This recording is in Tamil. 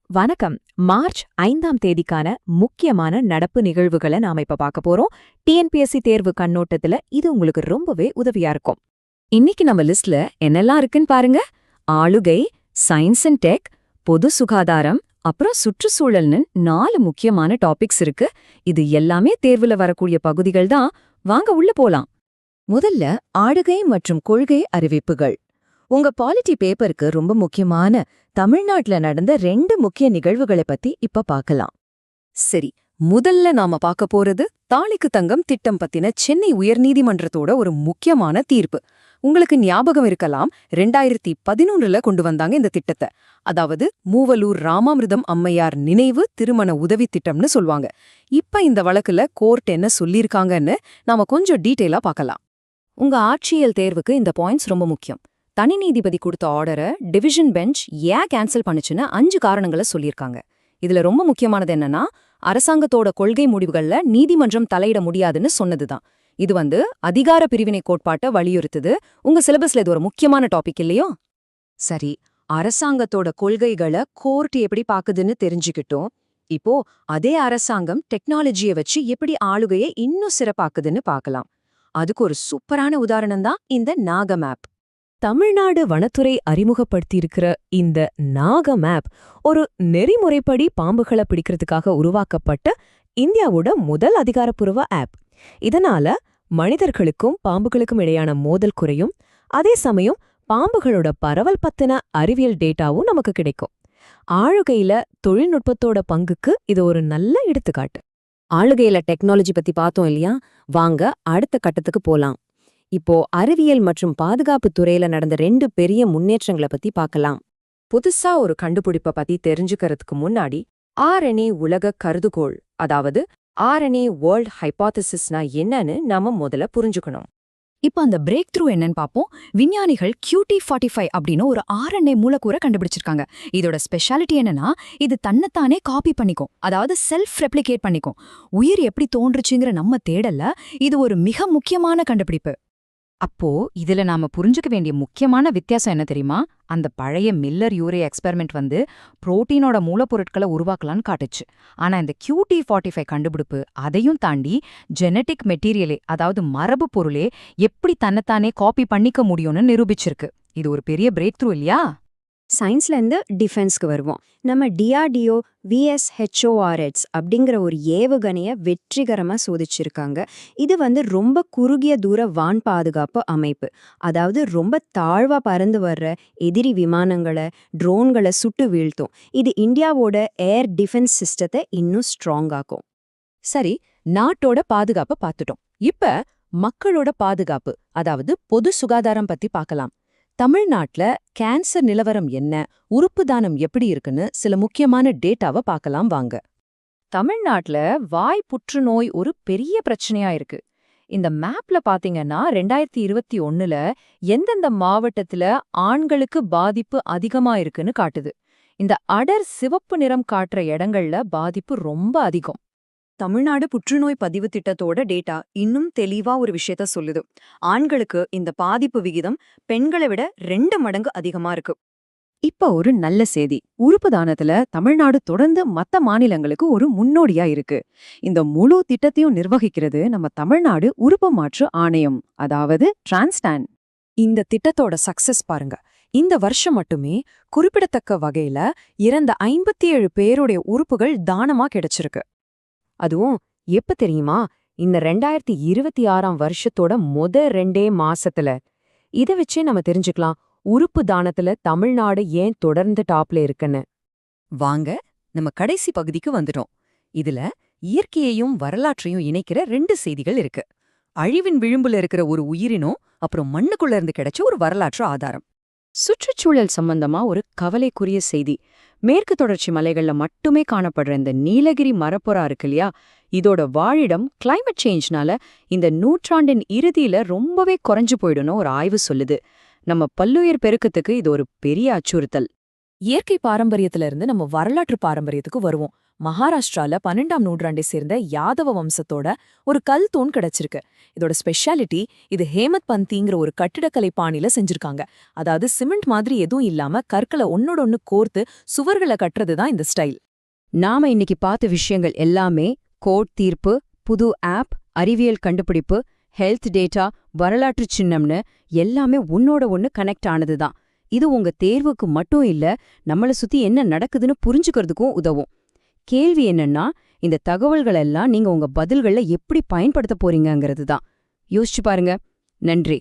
வணக்கம். மார்ச் 5ஆம் தேதிக்கான முக்கியமான நடப்பு நிகழ்வுகளை நாம இப்ப பார்க்க போறோம். டிஎன்பிஎஸ்சி தேர்வு கண்ணோட்டத்துல இது உங்களுக்கு ரொம்பவே உதவியா இருக்கும். இன்னைக்கு நம்ம லிஸ்ட்ல என்னெல்லாம் இருக்குன்னு பாருங்க. ஆளுகை, சயின்ஸ் அண்ட் டெக், பொது சுகாதாரம், அப்புறம் சுற்றுச்சூழல்னு 4 முக்கியமான டாபிக்ஸ் இருக்கு. இது எல்லாமே தேர்வுல வரக்கூடிய பகுதிகள் தான். வாங்க உள்ள போலாம். முதல்ல ஆளுகை மற்றும் கொள்கை அறிவிப்புகள். உங்க பாலிட்டி பேப்பருக்கு ரொம்ப முக்கியமான தமிழ்நாட்டுல நடந்த 2 முக்கிய நிகழ்வுகளை பத்தி இப்ப பார்க்கலாம். சரி, முதல்ல நாம பார்க்க போறது தாலிக்கு தங்கம் திட்டம் பத்தின சென்னை உயர்நீதிமன்றத்தோட ஒரு முக்கியமான தீர்ப்பு. உங்களுக்கு ஞாபகம் இருக்கலாம், 2011ல கொண்டு வந்தாங்க இந்த திட்டத்தை. அதாவது மூவலூர் ராமாமிர்தம் அம்மையார் நினைவு திருமண உதவி திட்டம்னு சொல்வாங்க. இப்ப இந்த வழக்குல கோர்ட் என்ன சொல்லியிருக்காங்கன்னு நாம கொஞ்சம் டீட்டெயிலா பார்க்கலாம். உங்க ஆட்சியல் தேர்வுக்கு இந்த பாயிண்ட்ஸ் ரொம்ப முக்கியம். தனி நீதிபதி கொடுத்த ஆர்டரை டிவிஷன் பெஞ்ச் ஏன் கேன்சல் பண்ணுச்சுன்னு 5 காரணங்களை சொல்லியிருக்காங்க. இதுல ரொம்ப முக்கியமானது என்னன்னா, அரசாங்கத்தோட கொள்கை முடிவுகள்ல நீதிமன்றம் தலையிட முடியாதுன்னு சொன்னதுதான். இது அதிகார பிரிவினை கோட்பாட்டை வலியுறுத்துது. உங்க சிலபஸ்ல இது ஒரு முக்கியமான டாபிக் இல்லையோ? சரி, அரசாங்கத்தோட கொள்கைகளை கோர்ட் எப்படி பாக்குதுன்னு தெரிஞ்சுக்கிட்டோம். இப்போ அதே அரசாங்கம் டெக்னாலஜியை வச்சு எப்படி ஆளுகையை இன்னும் சிறப்பாக்குதுன்னு பார்க்கலாம். அதுக்கு ஒரு சூப்பரான உதாரணம் தான் இந்த நாக மேப். தமிழ்நாடு வனத்துறை அறிமுகப்படுத்தியிருக்கிற இந்த நாக மேப் ஒரு நெறிமுறைப்படி பாம்புகளை பிடிக்கிறதுக்காக உருவாக்கப்பட்ட இந்தியாவோட முதல் அதிகாரப்பூர்வ ஆப். இதனால மனிதர்களுக்கும் பாம்புகளுக்கும் இடையான மோதல் குறையும். அதே சமயம் பாம்புகளோட பரவல் பத்தின அறிவியல் டேட்டாவும் நமக்கு கிடைக்கும். ஆளுகையில தொழில்நுட்பத்தோட பங்குக்கு இது ஒரு நல்ல எடுத்துக்காட்டு. ஆளுகையில டெக்னாலஜி பத்தி பார்த்தோம் இல்லையா? வாங்க அடுத்த கட்டத்துக்கு போலாம். இப்போ அறிவியல் மற்றும் பாதுகாப்பு துறையில நடந்த 2 பெரிய முன்னேற்றங்களை பத்தி பார்க்கலாம். புதுசா ஒரு கண்டுபிடிப்பை பத்தி தெரிஞ்சுக்கிறதுக்கு முன்னாடி RNA உலக கருதுகோள், அதாவது RNA வேர்ல்ட் ஹைபாத்தசிஸ்னா என்னன்னு நாம முதல்ல புரிஞ்சுக்கணும். இப்போ அந்த பிரேக் த்ரூ என்னன்னு பார்ப்போம். விஞ்ஞானிகள் QT45 அப்படின்னு ஒரு RNA மூலக்கூறை கண்டுபிடிச்சிருக்காங்க. இதோட ஸ்பெஷாலிட்டி என்னன்னா, இது தன்னைத்தானே காப்பி பண்ணிக்கும், அதாவது செல்ஃப் ரெப்ளிகேட் பண்ணிக்கும். உயிர் எப்படி தோன்றுச்சுங்கிற நம்ம தேடல்ல இது ஒரு மிக முக்கியமான கண்டுபிடிப்பு. அப்போ இதுல நாம புரிஞ்சுக்க வேண்டிய முக்கியமான வித்தியாசம் என்ன தெரியுமா? அந்த பழைய மில்லர் யூரே எக்ஸ்பெரிமெண்ட் புரோட்டீனோட மூலப்பொருட்களை உருவாக்கலான்னு காட்டுச்சு. ஆனா இந்த QT45 கண்டுபிடிப்பு அதையும் தாண்டி ஜெனட்டிக் மெட்டீரியலே, அதாவது மரபு பொருளே எப்படி தன்னைத்தானே காப்பி பண்ணிக்க முடியும்னு நிரூபிச்சிருக்கு. இது ஒரு பெரிய பிரேக் த்ரூ இல்லையா? சயின்ஸ்ல இருந்து டிஃபென்ஸ்க்கு வருவோம். நம்ம DRDO VSHORS அப்படிங்கிற ஒரு ஏவுகணைய வெற்றிகரமா சோதிச்சிருக்காங்க. இது ரொம்ப குறுகிய தூர வான் பாதுகாப்பு அமைப்பு. அதாவது ரொம்ப தாழ்வா பறந்து வர்ற எதிரி விமானங்களை, ட்ரோன்களை சுட்டு வீழ்த்தும். இது இந்தியாவோட ஏர் டிஃபென்ஸ் சிஸ்டத்தை இன்னும் ஸ்ட்ராங் ஆக்கும். சரி, நாட்டோட பாதுகாப்பை பார்த்துட்டோம். இப்ப மக்களோட பாதுகாப்பு, அதாவது பொது சுகாதாரம் பத்தி பார்க்கலாம். தமிழ்நாட்டுல கேன்சர் நிலவரம் என்ன, உறுப்பு தானம் எப்படி இருக்குன்னு சில முக்கியமான டேட்டாவை பார்க்கலாம் வாங்க. தமிழ்நாட்டுல வாய் புற்றுநோய் ஒரு பெரிய பிரச்சனையா இருக்கு. இந்த மேப்ல பாத்தீங்கன்னா 2021ல எந்தெந்த மாவட்டத்துல ஆண்களுக்கு பாதிப்பு அதிகமா இருக்குன்னு காட்டுது. இந்த அடர் சிவப்பு நிறம் காட்டுற இடங்கள்ல பாதிப்பு ரொம்ப அதிகம். தமிழ்நாடு புற்றுநோய் பதிவு திட்டத்தோட டேட்டா இன்னும் தெளிவா ஒரு விஷயத்த சொல்லுது. ஆண்களுக்கு இந்த பாதிப்பு விகிதம் பெண்களை விட 2 மடங்கு அதிகமா இருக்கு. இப்ப ஒரு நல்ல செய்தி. உறுப்பு தானத்துல தமிழ்நாடு தொடர்ந்து மத்த மாநிலங்களுக்கு ஒரு முன்னோடியா இருக்கு. இந்த முழு திட்டத்தையும் நிர்வகிக்கிறது நம்ம தமிழ்நாடு உறுப்பு மாற்று ஆணையம், அதாவது டிரான்ஸ்டான். இந்த திட்டத்தோட சக்சஸ் பாருங்க. இந்த வருஷம் மட்டுமே குறிப்பிடத்தக்க வகையில இறந்த 57 பேருடைய உறுப்புகள் தானமா கிடைச்சிருக்கு. அதுவும் எப்ப தெரியுமா? இந்த 2026ஆம் வருஷத்தோட 2 மாசத்துல. இத வச்சே நம்ம தெரிஞ்சுக்கலாம் உறுப்பு தானத்துல தமிழ்நாடு ஏன் தொடர்ந்து டாப்ல இருக்குன்னு. வாங்க நம்ம கடைசி பகுதிக்கு வந்துட்டோம். இதுல இயற்கையையும் வரலாற்றையும் இணைக்கிற 2 செய்திகள் இருக்கு. அழிவின் விளிம்புல இருக்கிற ஒரு உயிரினம், அப்புறம் மண்ணுக்குள்ள இருந்து கிடைச்ச ஒரு வரலாற்று ஆதாரம். சுற்றுச்சூழல் சம்பந்தமா ஒரு கவலைக்குரிய செய்தி. மேற்கு தொடர்ச்சி மலைகள்ல மட்டுமே காணப்படுற இந்த நீலகிரி மரப்புறா இருக்கு இல்லையா? இதோட வாழிடம் கிளைமேட் சேஞ்ச்னால இந்த நூற்றாண்டின் இறுதியில ரொம்பவே குறைஞ்சு போயிடும்னு ஒரு ஆய்வு சொல்லுது. நம்ம பல்லுயிர் பெருக்கத்துக்கு இது ஒரு பெரிய அச்சுறுத்தல். இயற்கை பாரம்பரியத்துல இருந்து நம்ம வரலாற்று பாரம்பரியத்துக்கு வருவோம். மகாராஷ்டிரால 12ஆம் நூற்றாண்டை சேர்ந்த யாதவ வம்சத்தோட ஒரு கல் தூண் கிடைச்சிருக்கு. இதோட ஸ்பெஷாலிட்டி, இது ஹேமத் பந்திங்கிற ஒரு கட்டிடக்கலை பாணியில செஞ்சிருக்காங்க. அதாவது சிமெண்ட் மாதிரி எதுவும் இல்லாம கற்களை ஒன்னோட ஒன்னு கோர்த்து சுவர்களை கட்டுறது தான் இந்த ஸ்டைல். நாம இன்னைக்கு பார்த்த விஷயங்கள் எல்லாமே கோர்ட் தீர்ப்பு, புது ஆப், அறிவியல் கண்டுபிடிப்பு, ஹெல்த் டேட்டா, வரலாற்று சின்னம்னு எல்லாமே ஒன்னோட ஒன்னு கனெக்ட் ஆனதுதான். இது உங்க தேர்வுக்கு மட்டும் இல்ல, நம்மள சுத்தி என்ன நடக்குதுன்னு புரிஞ்சுக்கிறதுக்கும் உதவும். கேள்வி என்னன்னா, இந்த தகவல்கள் எல்லாம் நீங்க உங்க பதில்கள்ல எப்படி பயன்படுத்த போறீங்கங்கிறது தான். யோசிச்சு பாருங்க. நன்றி.